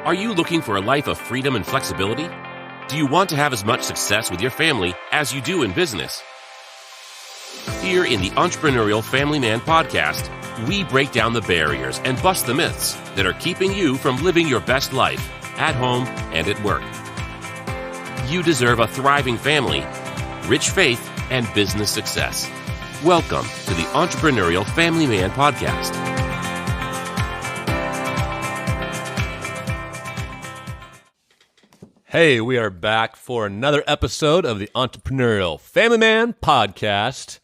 Are you looking for a life of freedom and flexibility? Do you want to have as much success with your family as you do in business? Here in the Entrepreneurial Family Man podcast, we break down the barriers and bust the myths that are keeping you from living your best life at home and at work. You deserve a thriving family, rich faith, and business success. Welcome to the Entrepreneurial Family Man podcast. Hey, we are back for another episode of the Entrepreneurial Family Man podcast,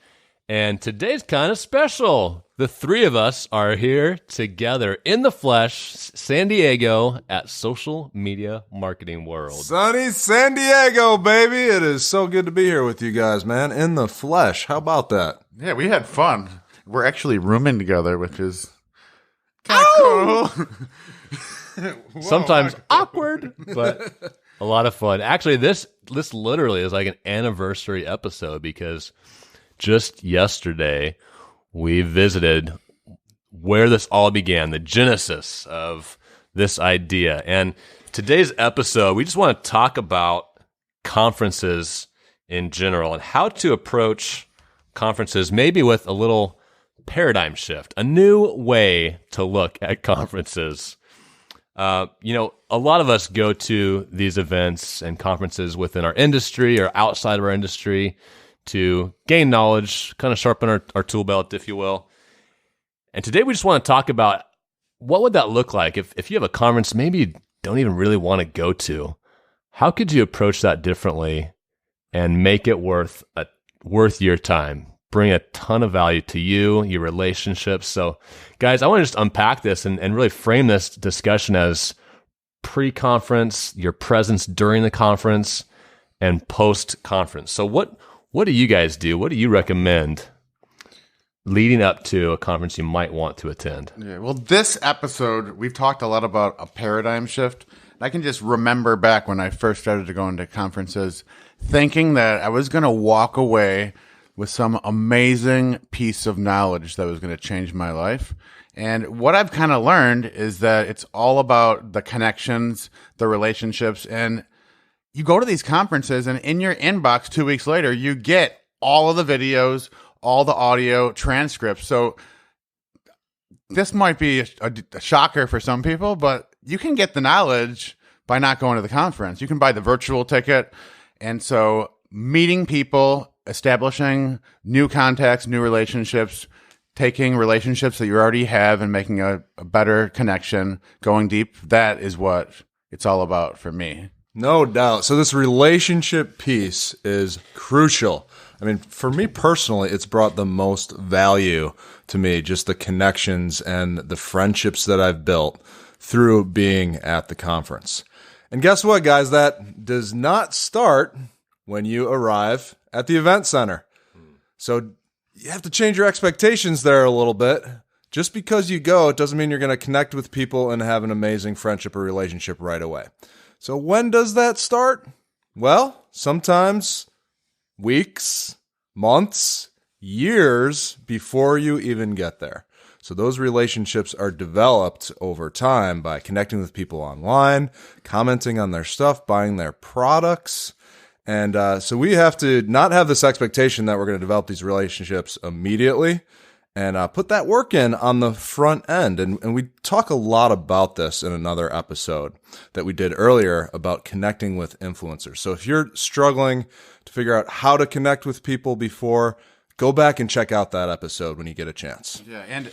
and today's kind of special. The three of us are here together in the flesh, San Diego, at Social Media Marketing World. Sunny San Diego, baby. It is so good to be here with you guys, man, in the flesh. How about that? Yeah, we had fun. We're actually rooming together, which is kind of cool. Sometimes awkward, but a lot of fun. Actually, this literally is like an anniversary episode because just yesterday we visited where this all began, the genesis of this idea. And today's episode, we just want to talk about conferences in general and how to approach conferences maybe with a little paradigm shift, a new way to look at conferences. A lot of us go to these events and conferences within our industry or outside of our industry to gain knowledge, kind of sharpen our tool belt, if you will. And today we just want to talk about what would that look like if you have a conference maybe you don't even really want to go to. How could you approach that differently and make it worth your time? Bring a ton of value to you, your relationships. So, guys, I want to just unpack this and really frame this discussion as pre-conference, your presence during the conference, and post-conference. So what do you guys do? What do you recommend leading up to a conference you might want to attend? Yeah, well, this episode, we've talked a lot about a paradigm shift. I can just remember back when I first started to go into conferences, thinking that I was going to walk away with some amazing piece of knowledge that was going to change my life. And what I've kind of learned is that it's all about the connections, the relationships, and you go to these conferences and in your inbox 2 weeks later, you get all of the videos, all the audio, transcripts. So this might be a shocker for some people, but you can get the knowledge by not going to the conference. You can buy the virtual ticket. And so meeting people, establishing new contacts, new relationships, taking relationships that you already have and making a better connection, going deep, that is what it's all about for me. No doubt. So this relationship piece is crucial. I mean, for me personally, it's brought the most value to me, just the connections and the friendships that I've built through being at the conference. And guess what, guys? That does not start when you arrive at the event center. So you have to change your expectations there a little bit. Just because you go, it doesn't mean you're going to connect with people and have an amazing friendship or relationship right away. So when does that start? Well, sometimes weeks, months, years before you even get there. So those relationships are developed over time by connecting with people online, commenting on their stuff, buying their products. And so we have to not have this expectation that we're going to develop these relationships immediately and put that work in on the front end. And we talk a lot about this in another episode that we did earlier about connecting with influencers. So if you're struggling to figure out how to connect with people before, go back and check out that episode when you get a chance. Yeah, and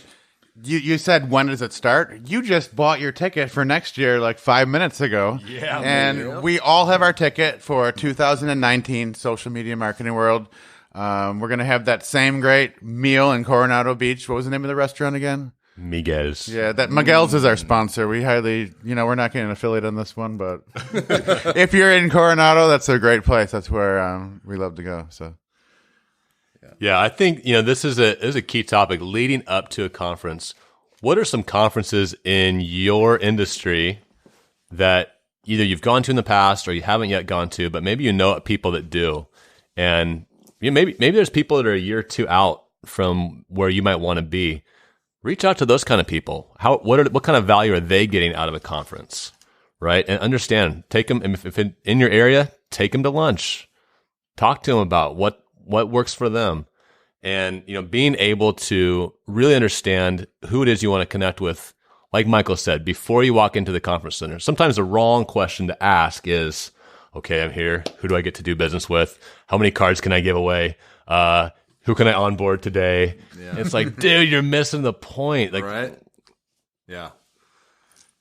you said, when does it start? You just bought your ticket for next year like 5 minutes ago. Yeah. And we all have our ticket for 2019 Social Media Marketing World. We're going to have that same great meal in Coronado Beach. What was the name of the restaurant again? Miguel's. Yeah, that Miguel's is our sponsor. We highly, we're not getting an affiliate on this one, but if you're in Coronado, that's a great place. That's where we love to go. So. Yeah, I think this is a key topic leading up to a conference. What are some conferences in your industry that either you've gone to in the past or you haven't yet gone to, but maybe you know people that do, and maybe there's people that are a year or two out from where you might want to be. Reach out to those kind of people. What kind of value are they getting out of a conference, right? And understand, take them, if in your area, take them to lunch. Talk to them about what works for them. And, being able to really understand who it is you want to connect with, like Michael said, before you walk into the conference center. Sometimes the wrong question to ask is, okay, I'm here. Who do I get to do business with? How many cards can I give away? Who can I onboard today? Yeah. It's like, dude, you're missing the point. Like, right? Yeah.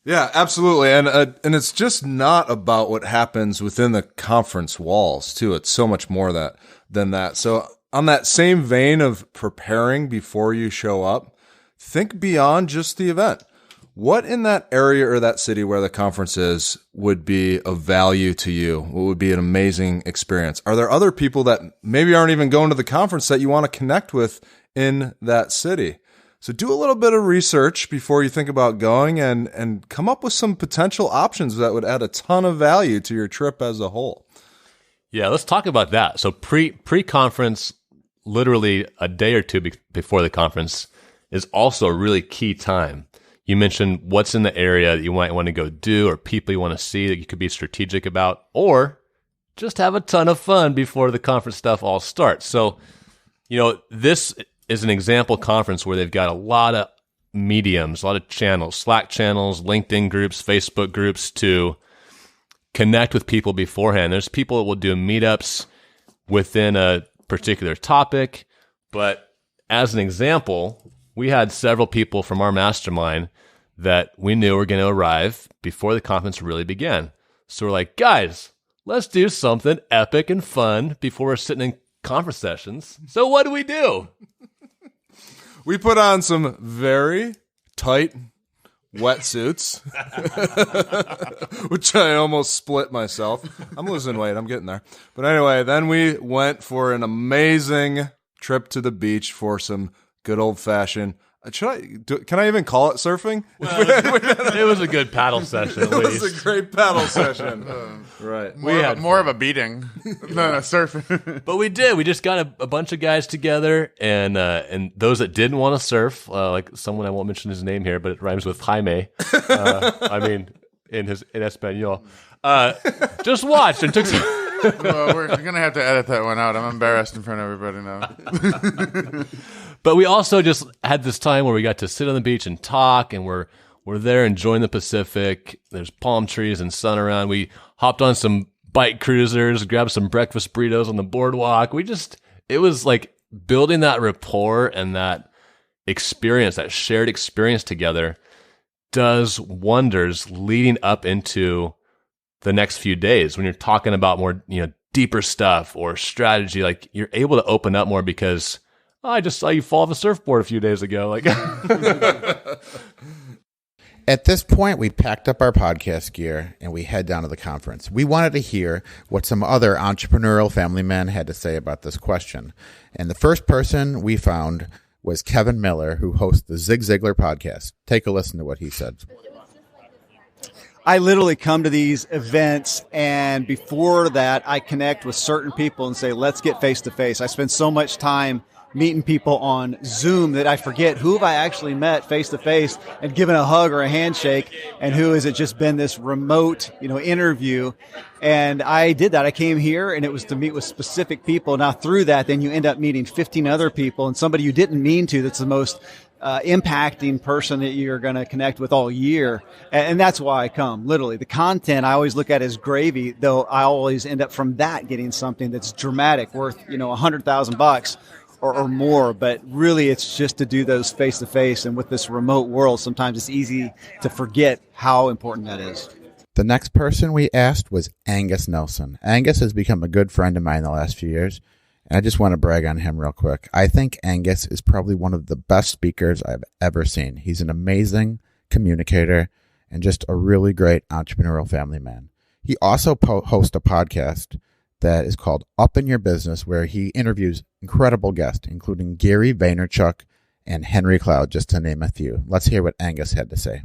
Yeah, absolutely. And it's just not about what happens within the conference walls, too. It's so much more than that. So on that same vein of preparing before you show up, think beyond just the event. What in that area or that city where the conference is would be of value to you? What would be an amazing experience? Are there other people that maybe aren't even going to the conference that you want to connect with in that city? So do a little bit of research before you think about going and come up with some potential options that would add a ton of value to your trip as a whole. Yeah, let's talk about that. So pre-conference, literally a day or two before the conference, is also a really key time. You mentioned what's in the area that you might want to go do, or people you want to see that you could be strategic about, or just have a ton of fun before the conference stuff all starts. So, this is an example conference where they've got a lot of mediums, a lot of channels, Slack channels, LinkedIn groups, Facebook groups to connect with people beforehand. There's people that will do meetups within a particular topic, but as an example, we had several people from our mastermind that we knew were going to arrive before the conference really began. So we're like, guys, let's do something epic and fun before we're sitting in conference sessions. So what do? We put on some very tight wetsuits, which I almost split myself. I'm losing weight. I'm getting there. But anyway, then we went for an amazing trip to the beach for some good old-fashioned. Can I even call it surfing? Well, it was a good paddle session, at least. It was a great paddle session. Right. More of a beating than a surf. But we did. We just got a bunch of guys together, and those that didn't want to surf, like someone, I won't mention his name here, but it rhymes with Jaime. In Espanol. Just watched and took some... Well, we're going to have to edit that one out. I'm embarrassed in front of everybody now. But we also just had this time where we got to sit on the beach and talk, and we're there enjoying the Pacific. There's palm trees and sun around. We hopped on some bike cruisers, grabbed some breakfast burritos on the boardwalk. It was like building that rapport and that experience, that shared experience together does wonders leading up into the next few days when you're talking about more, deeper stuff or strategy. Like, you're able to open up more because I just saw you fall off a surfboard a few days ago. Like, at this point, we packed up our podcast gear and we head down to the conference. We wanted to hear what some other entrepreneurial family men had to say about this question. And the first person we found was Kevin Miller, who hosts the Zig Ziglar podcast. Take a listen to what he said. I literally come to these events, and before that, I connect with certain people and say, let's get face-to-face. I spend so much time meeting people on Zoom that I forget who have I actually met face-to-face and given a hug or a handshake, and who has it just been this remote, interview. And I did that. I came here, and it was to meet with specific people. Now, through that, then you end up meeting 15 other people, and somebody you didn't mean to that's the most impacting person that you're going to connect with all year. And that's why I come. Literally, the content I always look at as gravy, though I always end up from that getting something that's dramatic, worth, $100,000 or more. But really, it's just to do those face to face. And with this remote world, sometimes it's easy to forget how important that is. The next person we asked was Angus Nelson. Angus has become a good friend of mine the last few years. And I just want to brag on him real quick. I think Angus is probably one of the best speakers I've ever seen. He's an amazing communicator and just a really great entrepreneurial family man. He also hosts a podcast that is called Up in Your Business, where he interviews incredible guests, including Gary Vaynerchuk and Henry Cloud, just to name a few. Let's hear what Angus had to say.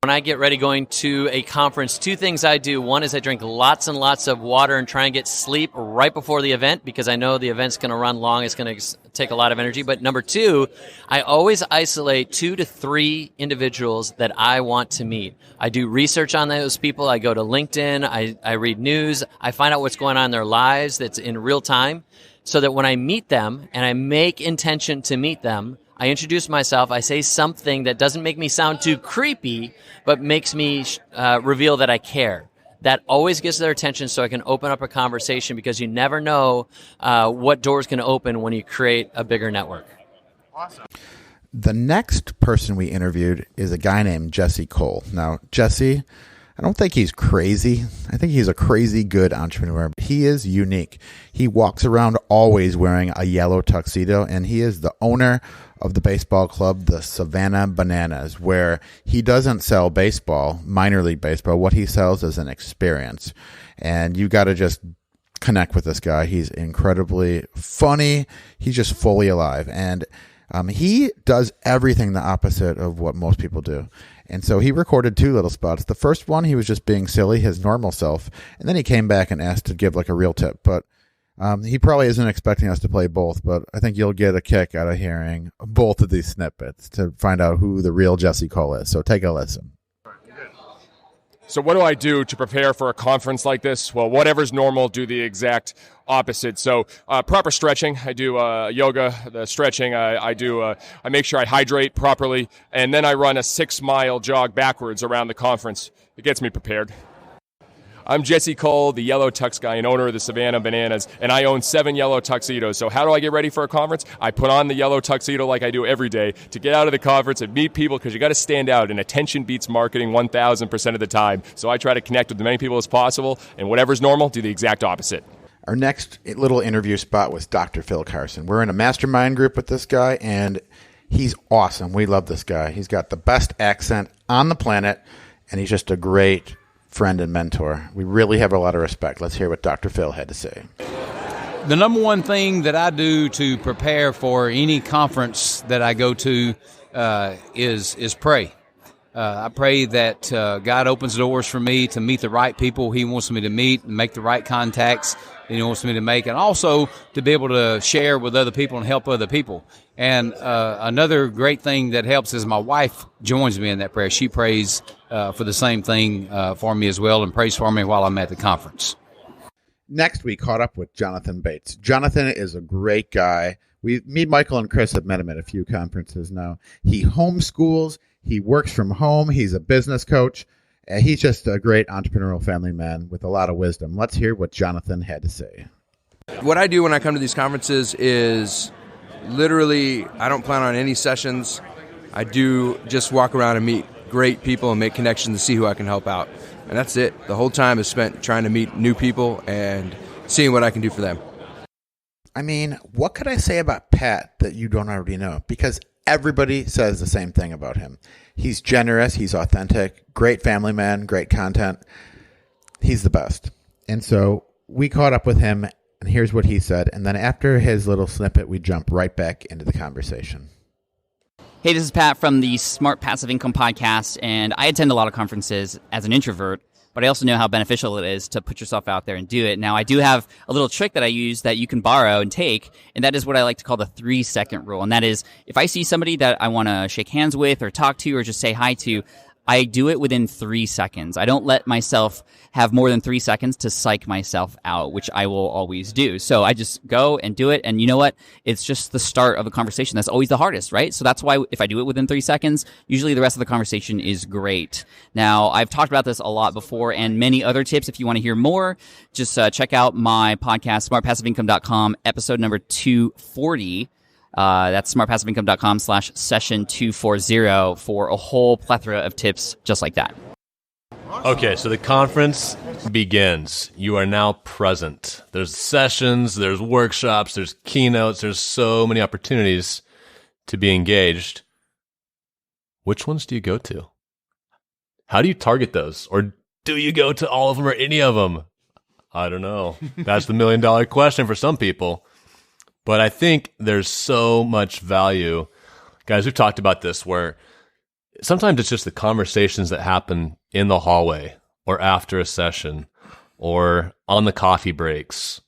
When I get ready going to a conference, two things I do. One is I drink lots and lots of water and try and get sleep right before the event because I know the event's going to run long. It's going to take a lot of energy. But number two, I always isolate 2 to 3 individuals that I want to meet. I do research on those people. I go to LinkedIn. I read news. I find out what's going on in their lives that's in real time so that when I meet them and I make intention to meet them, I introduce myself, I say something that doesn't make me sound too creepy, but makes me reveal that I care. That always gets their attention so I can open up a conversation because you never know what doors can open when you create a bigger network. Awesome. The next person we interviewed is a guy named Jesse Cole. Now, Jesse, I don't think he's crazy. I think he's a crazy good entrepreneur. He is unique. He walks around always wearing a yellow tuxedo, and he is the owner of the baseball club, the Savannah Bananas, where he doesn't sell baseball, minor league baseball. What he sells is an experience. And you got to just connect with this guy. He's incredibly funny. He's just fully alive. And he does everything the opposite of what most people do. And so he recorded 2 little spots. The first one, he was just being silly, his normal self. And then he came back and asked to give like a real tip. But he probably isn't expecting us to play both, but I think you'll get a kick out of hearing both of these snippets to find out who the real Jesse Cole is. So take a listen. So what do I do to prepare for a conference like this? Well, whatever's normal, do the exact opposite. So proper stretching. I do yoga, the stretching. I make sure I hydrate properly, and then I run a 6-mile jog backwards around the conference. It gets me prepared. I'm Jesse Cole, the yellow tux guy and owner of the Savannah Bananas, and I own 7 yellow tuxedos. So how do I get ready for a conference? I put on the yellow tuxedo like I do every day to get out of the conference and meet people because you got to stand out, and attention beats marketing 1,000% of the time. So I try to connect with as many people as possible, and whatever's normal, do the exact opposite. Our next little interview spot was Dr. Phil Carson. We're in a mastermind group with this guy, and he's awesome. We love this guy. He's got the best accent on the planet, and he's just a great friend and mentor. We really have a lot of respect. Let's hear what Dr. Phil had to say. The number one thing that I do to prepare for any conference that I go to is pray. I pray that God opens doors for me to meet the right people He wants me to meet and make the right contacts that He wants me to make, and also to be able to share with other people and help other people. And another great thing that helps is my wife joins me in that prayer. She prays for the same thing for me as well and prays for me while I'm at the conference. Next, we caught up with Jonathan Bates. Jonathan is a great guy. Me, Michael, and Chris have met him at a few conferences now. He homeschools. He works from home. He's a business coach. He's just a great entrepreneurial family man with a lot of wisdom. Let's hear what Jonathan had to say. What I do when I come to these conferences is literally I don't plan on any sessions. I do just walk around and meet great people and make connections to see who I can help out. And that's it. The whole time is spent trying to meet new people and seeing what I can do for them. I mean, what could I say about Pat that you don't already know? Because everybody says the same thing about him. He's generous. He's authentic. Great family man. Great content. He's the best. And so we caught up with him, and here's what he said. And then after his little snippet, we jump right back into the conversation. Hey, this is Pat from the Smart Passive Income Podcast, and I attend a lot of conferences as an introvert, but I also know how beneficial it is to put yourself out there and do it. Now, I do have a little trick that I use that you can borrow and take, and that is what I like to call the 3-second rule. And that is, if I see somebody that I want to shake hands with or talk to or just say hi to, I do it within 3 seconds. I don't let myself have more than 3 seconds to psych myself out, which I will always do. So I just go and do it. And you know what? It's just the start of a conversation. That's always the hardest, right? So that's why if I do it within 3 seconds, usually the rest of the conversation is great. Now, I've talked about this a lot before and many other tips. If you want to hear more, just check out my podcast, smartpassiveincome.com, episode number 240. That's smartpassiveincome.com/session 240 for a whole plethora of tips just like that. Okay, so the conference begins. You are now present. There's sessions, there's workshops, there's keynotes, there's so many opportunities to be engaged. Which ones do you go to? How do you target those? Or do you go to all of them or any of them? I don't know. That's the million-dollar question for some people. But I think there's so much value. Guys, we've talked about this where sometimes it's just the conversations that happen in the hallway or after a session or on the coffee breaks,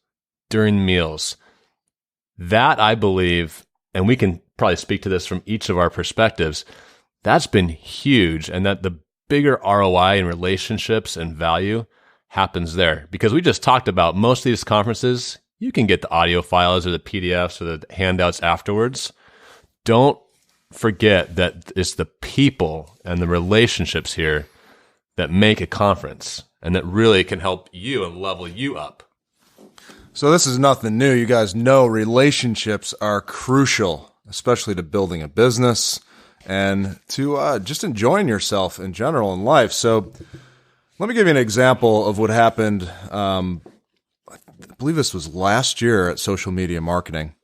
during meals. That, I believe, and we can probably speak to this from each of our perspectives, that's been huge, and that the bigger ROI in relationships and value happens there. Because we just talked about most of these conferences, you can get the audio files or the PDFs or the handouts afterwards. Don't forget that it's the people and the relationships here that make a conference and that really can help you and level you up. So this is nothing new. You guys know relationships are crucial, especially to building a business and to just enjoying yourself in general in life. So let me give you an example of what happened. I believe this was last year at Social Media Marketing.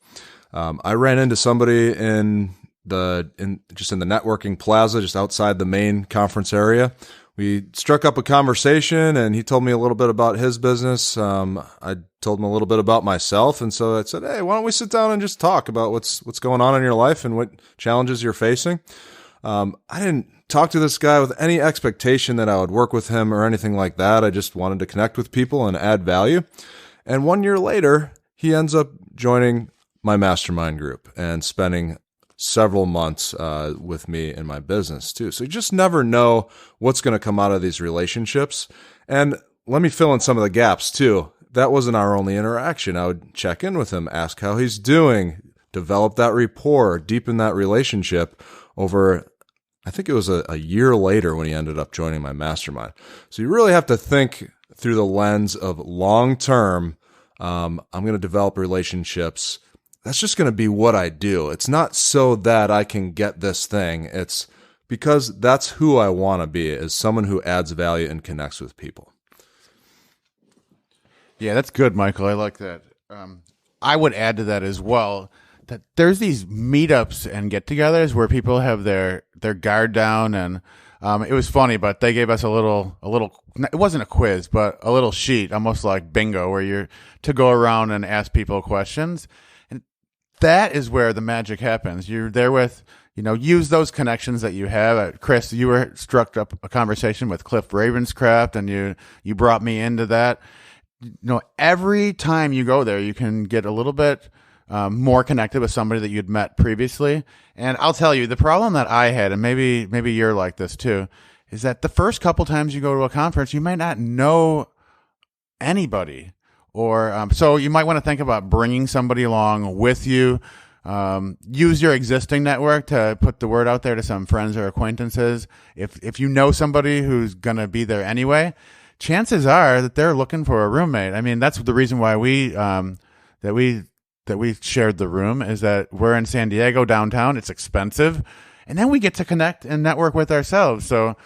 I ran into somebody in the networking plaza just outside the main conference area. We struck up a conversation, and he told me a little bit about his business. I told him a little bit about myself, and so I said, "Hey, why don't we sit down and just talk about what's going on in your life and what challenges you're facing?" I didn't talk to this guy with any expectation that I would work with him or anything like that. I just wanted to connect with people and add value. And 1 year later, he ends up joining my mastermind group and spending several months with me in my business too. So you just never know what's going to come out of these relationships. And let me fill in some of the gaps too. That wasn't our only interaction. I would check in with him, ask how he's doing, develop that rapport, deepen that relationship over, I think it was a year later when he ended up joining my mastermind. So you really have to think through the lens of long-term, I'm going to develop relationships. That's just going to be what I do. It's not so that I can get this thing. It's because that's who I want to be, is someone who adds value and connects with people. Yeah, that's good, Michael. I like that. I would add to that as well that there's these meetups and get-togethers where people have their guard down, and it was funny, but they gave us a little. It wasn't a quiz, but a little sheet, almost like bingo, where you're to go around and ask people questions. That is where the magic happens. You're there with, use those connections that you have. Chris, you were struck up a conversation with Cliff Ravenscraft, and you brought me into that. Every time you go there, you can get a little bit more connected with somebody that you'd met previously. And I'll tell you, the problem that I had, and maybe you're like this too, is that the first couple times you go to a conference, you might not know anybody. Or so you might want to think about bringing somebody along with you. Use your existing network to put the word out there to some friends or acquaintances. If you know somebody who's going to be there anyway, chances are that they're looking for a roommate. I mean, that's the reason why we shared the room, is that we're in San Diego downtown. It's expensive, and then we get to connect and network with ourselves. So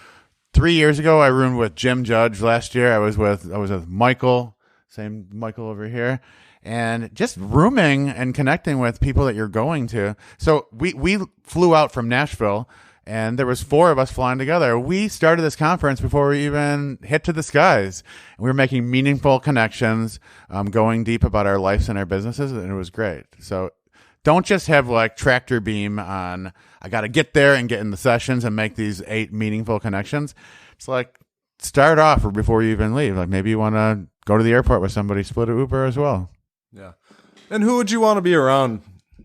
3 years ago, I roomed with Jim Judge. Last year, I was with Michael. Same Michael over here, and just rooming and connecting with people that you're going to. So we flew out from Nashville, and there was 4 of us flying together. We started this conference before we even hit to the skies. We were making meaningful connections, going deep about our lives and our businesses, and it was great. So don't just have like tractor beam on, I got to get there and get in the sessions and make these 8 meaningful connections. It's like, start off or before you even leave. Like maybe you want to go to the airport with somebody, split an Uber as well. Yeah. And who would you want to be around?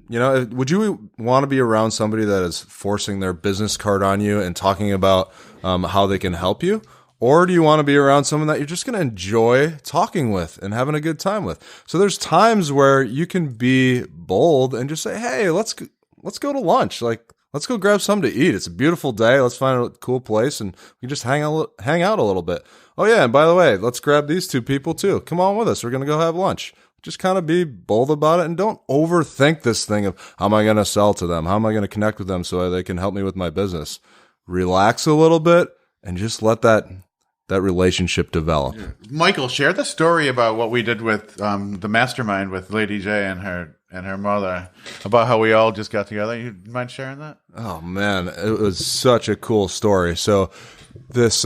Would you want to be around somebody that is forcing their business card on you and talking about how they can help you? Or do you want to be around someone that you're just going to enjoy talking with and having a good time with? So there's times where you can be bold and just say, hey, let's go to lunch. Like, let's go grab something to eat. It's a beautiful day. Let's find a cool place and we can just hang out a little bit. Oh yeah, and by the way, let's grab these 2 people too. Come on with us. We're going to go have lunch. Just kind of be bold about it and don't overthink this thing of how am I going to sell to them? How am I going to connect with them so they can help me with my business? Relax a little bit and just let that relationship develop. Yeah. Michael, share the story about what we did with the mastermind with Lady J and her mother, about how we all just got together. You mind sharing that? Oh man, it was such a cool story. So this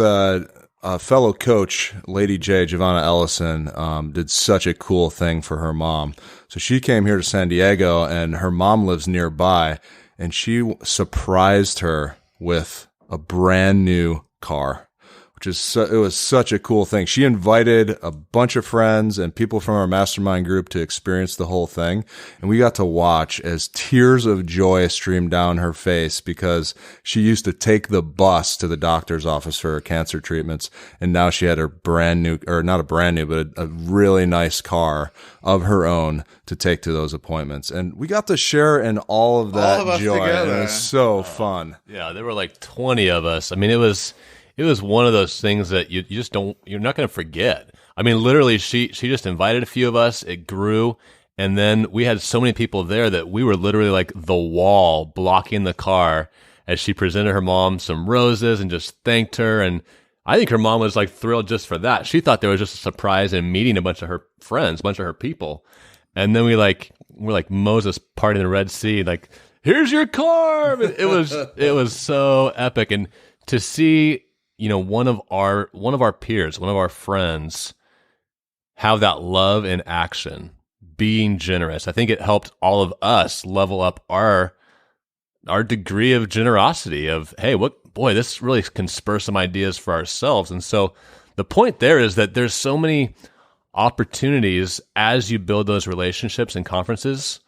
fellow coach, Lady J, Giovanna Ellison, did such a cool thing for her mom. So she came here to San Diego, and her mom lives nearby, and she surprised her with a brand new car, which is it was such a cool thing. She invited a bunch of friends and people from our mastermind group to experience the whole thing. And we got to watch as tears of joy streamed down her face because she used to take the bus to the doctor's office for her cancer treatments. And now she had her brand new, or not a brand new, but a really nice car of her own to take to those appointments. And we got to share in all of that joy. And it was so fun. Yeah, there were like 20 of us. I mean, it was one of those things that you just don't, you're not going to forget. I mean, literally, she just invited a few of us. It grew. And then we had so many people there that we were literally like the wall blocking the car as she presented her mom some roses and just thanked her. And I think her mom was like thrilled just for that. She thought there was just a surprise in meeting a bunch of her friends, a bunch of her people. And then we're like Moses parting the Red Sea, like, here's your car. It was so epic. And to see, one of our peers, one of our friends have that love in action, being generous. I think it helped all of us level up our degree of generosity of, hey, this really can spur some ideas for ourselves. And so the point there is that there's so many opportunities as you build those relationships and conferences.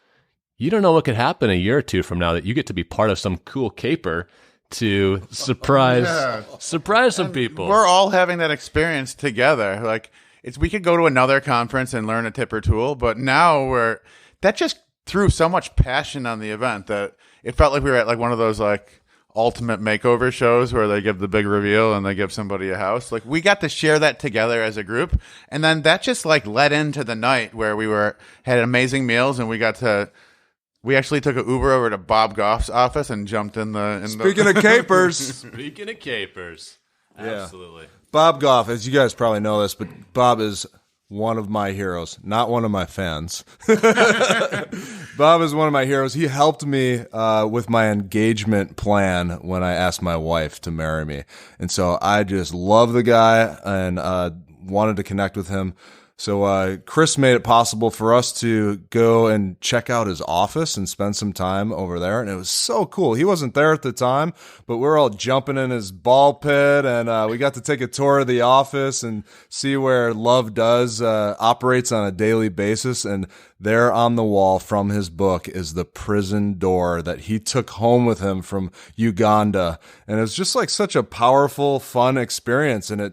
You don't know what could happen a year or two from now that you get to be part of some cool caper to surprise some people. We're all having that experience together. Like, we could go to another conference and learn a tip or tool, but now that just threw so much passion on the event that it felt like we were at like one of those like ultimate makeover shows where they give the big reveal and they give somebody a house. Like, we got to share that together as a group, and then that just like led into the night where we had amazing meals, and we actually took an Uber over to Bob Goff's office and jumped in the... Speaking of capers. Speaking of capers. Absolutely. Yeah. Bob Goff, as you guys probably know this, but Bob is one of my heroes, not one of my fans. Bob is one of my heroes. He helped me with my engagement plan when I asked my wife to marry me. And so I just love the guy and wanted to connect with him. So Chris made it possible for us to go and check out his office and spend some time over there. And it was so cool. He wasn't there at the time, but we're all jumping in his ball pit. And we got to take a tour of the office and see where Love Does operates on a daily basis. And there on the wall from his book is the prison door that he took home with him from Uganda. And it was just like such a powerful, fun experience. And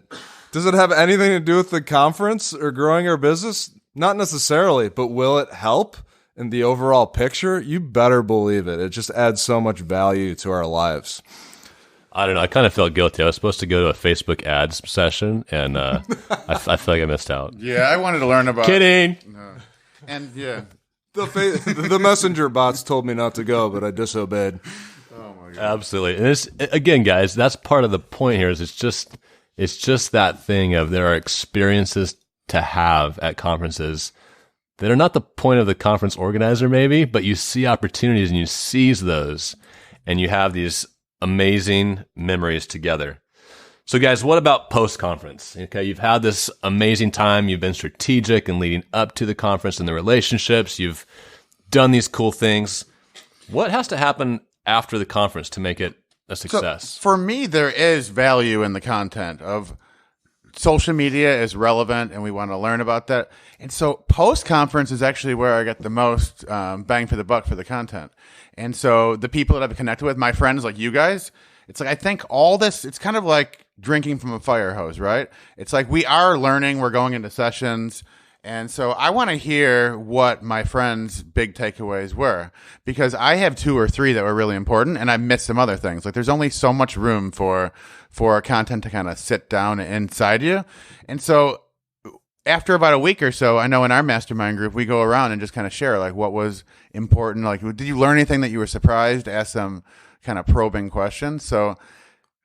does it have anything to do with the conference or growing our business? Not necessarily, but will it help in the overall picture? You better believe it. It just adds so much value to our lives. I don't know. I kind of felt guilty. I was supposed to go to a Facebook ads session, and I feel like I missed out. Yeah, I wanted to learn about... Kidding. And yeah. The messenger bots told me not to go, but I disobeyed. Oh, my God. Absolutely. And again, guys, that's part of the point here is it's just that thing of there are experiences to have at conferences that are not the point of the conference organizer maybe, but you see opportunities and you seize those and you have these amazing memories together. So guys, what about post-conference? Okay, you've had this amazing time. You've been strategic in leading up to the conference and the relationships. You've done these cool things. What has to happen after the conference to make it a success? So for me, there is value in the content of social media is relevant and we want to learn about that. And so post-conference is actually where I get the most bang for the buck for the content. And so the people that I've connected with, my friends like you guys, it's like I think all this, it's kind of like drinking from a fire hose, right? It's like we are learning, we're going into sessions. And so I want to hear what my friends' big takeaways were, because I have 2 or 3 that were really important, and I missed some other things. Like there's only so much room for content to kind of sit down inside you. And so after about a week or so, I know in our mastermind group, we go around and just kind of share like what was important. Like, did you learn anything that you were surprised? Ask some kind of probing questions. So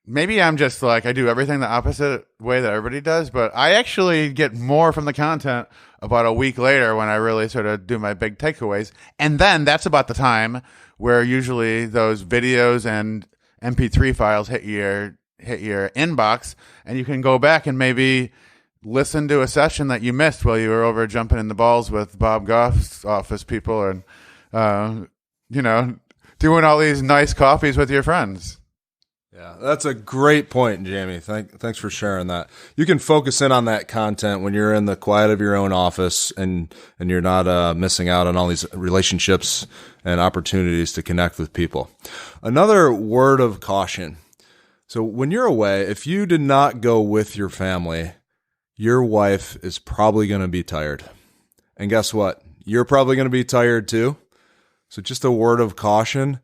maybe I'm just like, I do everything the opposite way that everybody does, but I actually get more from the content about a week later when I really sort of do my big takeaways. And then that's about the time where usually those videos and MP3 files hit your inbox, and you can go back and maybe listen to a session that you missed while you were over jumping in the balls with Bob Goff's office people and, doing all these nice coffees with your friends. Yeah, that's a great point, Jamie. Thanks for sharing that. You can focus in on that content when you're in the quiet of your own office and you're not missing out on all these relationships and opportunities to connect with people. Another word of caution. So when you're away, if you did not go with your family, your wife is probably going to be tired. And guess what? You're probably going to be tired too. So just a word of caution.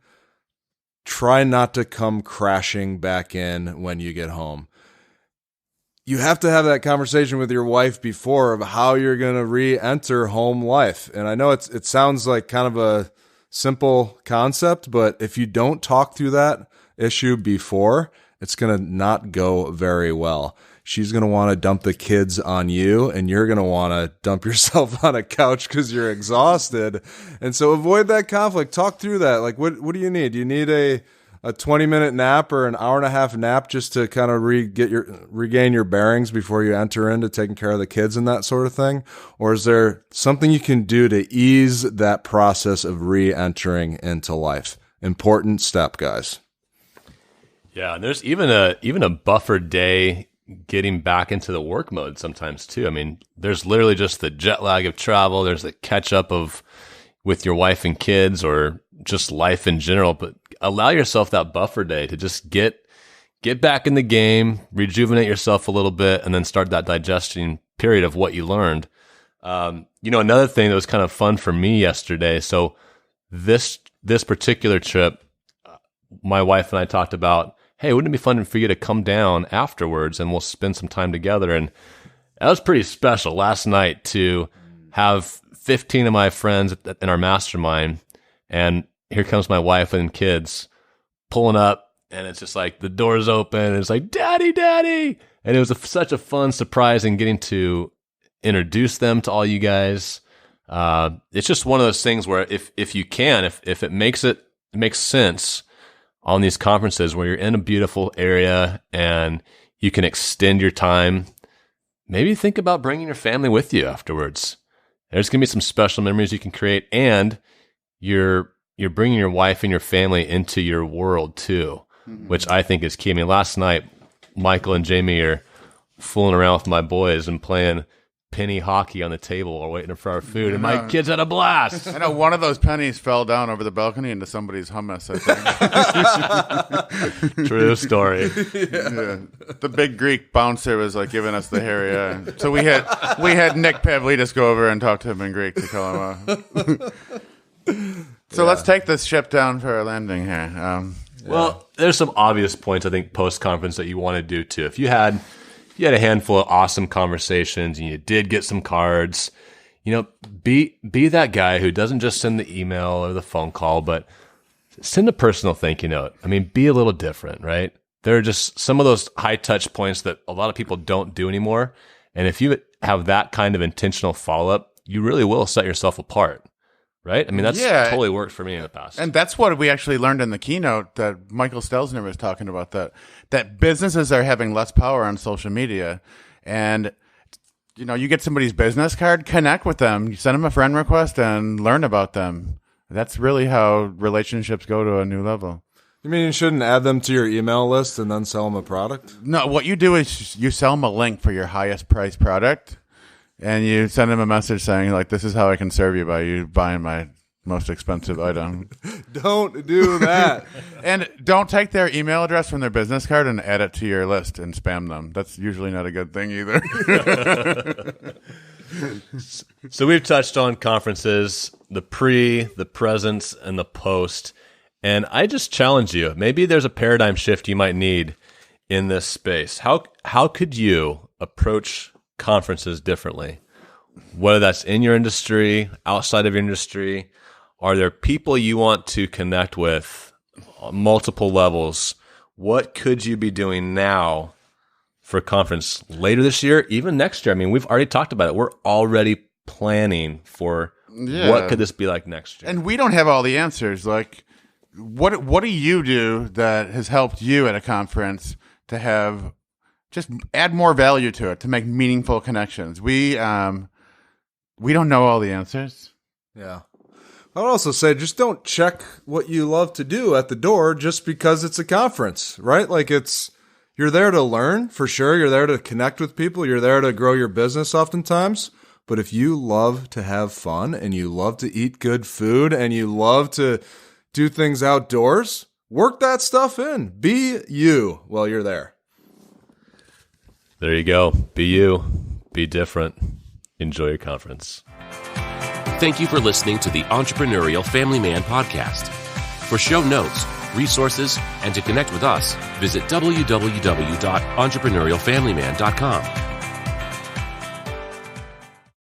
Try not to come crashing back in when you get home. You have to have that conversation with your wife before of how you're going to re-enter home life. And I know it sounds like kind of a simple concept, but if you don't talk through that issue before, it's going to not go very well. She's going to want to dump the kids on you, and you're going to want to dump yourself on a couch because you're exhausted. And so avoid that conflict. Talk through that. Like, what do you need? Do you need a 20-minute nap or an hour-and-a-half nap just to kind of regain your bearings before you enter into taking care of the kids and that sort of thing? Or is there something you can do to ease that process of re-entering into life? Important step, guys. Yeah, and there's even a buffer day getting back into the work mode sometimes too. I mean, there's literally just the jet lag of travel. There's the catch up with your wife and kids or just life in general, but allow yourself that buffer day to just get back in the game, rejuvenate yourself a little bit, and then start that digestion period of what you learned. Another thing that was kind of fun for me yesterday. So this particular trip, my wife and I talked about, hey, wouldn't it be fun for you to come down afterwards and we'll spend some time together? And that was pretty special last night to have 15 of my friends in our mastermind. And here comes my wife and kids pulling up. And it's just like the door's open. And it's like, Daddy, Daddy. And it was such a fun surprise in getting to introduce them to all you guys. It's just one of those things where if you can, if it makes sense, on these conferences where you're in a beautiful area and you can extend your time, maybe think about bringing your family with you afterwards. There's going to be some special memories you can create, and you're bringing your wife and your family into your world too, which I think is key. I mean, last night, Michael and Jamie are fooling around with my boys and playing penny hockey on the table or waiting for our food, and my kids had a blast. I know one of those pennies fell down over the balcony into somebody's hummus, I think. True story. Yeah. The big Greek bouncer was like giving us the hairy eye. So we had Nick Pavlidis go over and talk to him in Greek to kill him off. So let's take this ship down for our landing here. Well, there's some obvious points I think post-conference that you want to do too. If you had a handful of awesome conversations and you did get some cards, be that guy who doesn't just send the email or the phone call, but send a personal thank you note. I mean, be a little different, right? There are just some of those high touch points that a lot of people don't do anymore. And if you have that kind of intentional follow-up, you really will set yourself apart, right? I mean, that's totally worked for me in the past. And that's what we actually learned in the keynote that Michael Stelzner was talking about, that businesses are having less power on social media. And, you get somebody's business card, connect with them, you send them a friend request and learn about them. That's really how relationships go to a new level. You mean you shouldn't add them to your email list and then sell them a product? No, what you do is you sell them a link for your highest priced product. And you send them a message saying, like, this is how I can serve you by you buying my most expensive item. Don't do that. And don't take their email address from their business card and add it to your list and spam them. That's usually not a good thing either. So we've touched on conferences, the pre, the present, and the post. And I just challenge you. Maybe there's a paradigm shift you might need in this space. How could you approach conferences differently, whether that's in your industry, outside of your industry? Are there people you want to connect with on multiple levels? What could you be doing now for a conference later this year, even next year? I mean, we've already talked about it. We're already planning for what could this be like next year. And we don't have all the answers. Like, what do you do that has helped you at a conference to have just add more value to it, to make meaningful connections? We don't know all the answers. Yeah. I would also say just don't check what you love to do at the door just because it's a conference, right? Like you're there to learn for sure. You're there to connect with people. You're there to grow your business oftentimes. But if you love to have fun and you love to eat good food and you love to do things outdoors, work that stuff in. Be you while you're there. There you go. Be you. Be different. Enjoy your conference. Thank you for listening to the Entrepreneurial Family Man podcast. For show notes, resources, and to connect with us, visit www.entrepreneurialfamilyman.com.